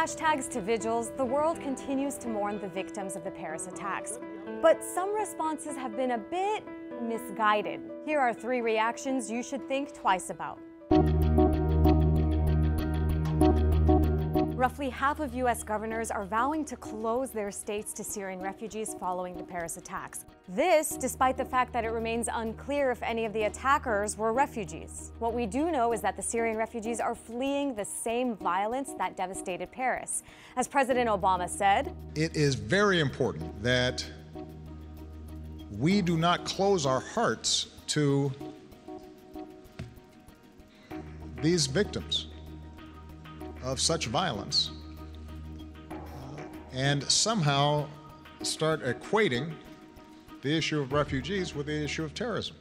hashtags to vigils, the world continues to mourn the victims of the Paris attacks. But some responses have been a bit misguided. Here are 3 reactions you should think twice about. Roughly half of U.S. governors are vowing to close their states to Syrian refugees following the Paris attacks. This, despite the fact that it remains unclear if any of the attackers were refugees. What we do know is that the Syrian refugees are fleeing the same violence that devastated Paris. As President Obama said, "It is very important that we do not close our hearts to these victims of such violence and somehow start equating the issue of refugees with the issue of terrorism."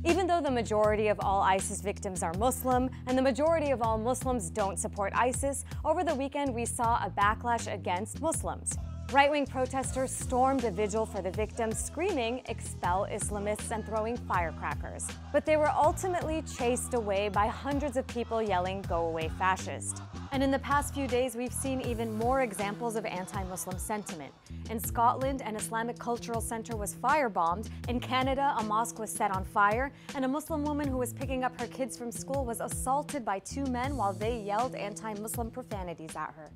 Even though the majority of all ISIS victims are Muslim, and the majority of all Muslims don't support ISIS, over the weekend we saw a backlash against Muslims. Right-wing protesters stormed a vigil for the victims, screaming, "Expel Islamists," and throwing firecrackers. But they were ultimately chased away by hundreds of people yelling, "Go away, fascist." And in the past few days, we've seen even more examples of anti-Muslim sentiment. In Scotland, an Islamic cultural center was firebombed. In Canada, a mosque was set on fire, and a Muslim woman who was picking up her kids from school was assaulted by 2 men while they yelled anti-Muslim profanities at her.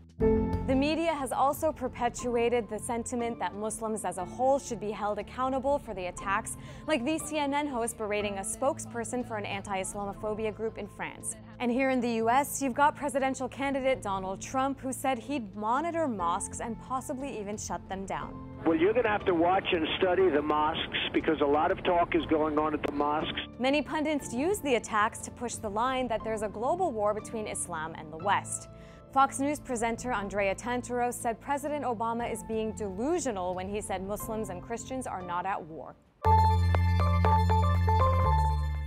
The media has also perpetuated the sentiment that Muslims as a whole should be held accountable for the attacks, like the CNN host berating a spokesperson for an anti-Islamophobia group in France. And here in the US, you've got presidential candidate Donald Trump, who said he'd monitor mosques and possibly even shut them down. Well, you're going to have to watch and study the mosques because a lot of talk is going on at the mosques. Many pundits use the attacks to push the line that there's a global war between Islam and the West. Fox News presenter Andrea Tantaros said President Obama is being delusional when he said Muslims and Christians are not at war.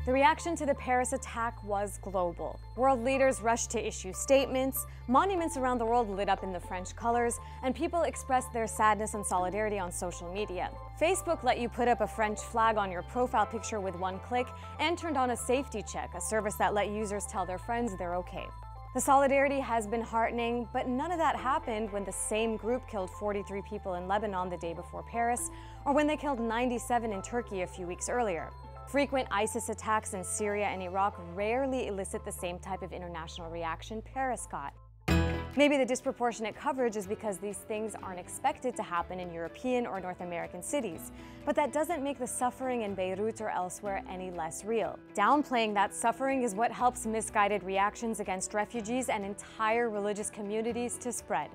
The reaction to the Paris attack was global. World leaders rushed to issue statements, monuments around the world lit up in the French colors, and people expressed their sadness and solidarity on social media. Facebook let you put up a French flag on your profile picture with 1 click and turned on a safety check, a service that let users tell their friends they're okay. The solidarity has been heartening, but none of that happened when the same group killed 43 people in Lebanon the day before Paris, or when they killed 97 in Turkey a few weeks earlier. Frequent ISIS attacks in Syria and Iraq rarely elicit the same type of international reaction Paris got. Maybe the disproportionate coverage is because these things aren't expected to happen in European or North American cities, but that doesn't make the suffering in Beirut or elsewhere any less real. Downplaying that suffering is what helps misguided reactions against refugees and entire religious communities to spread.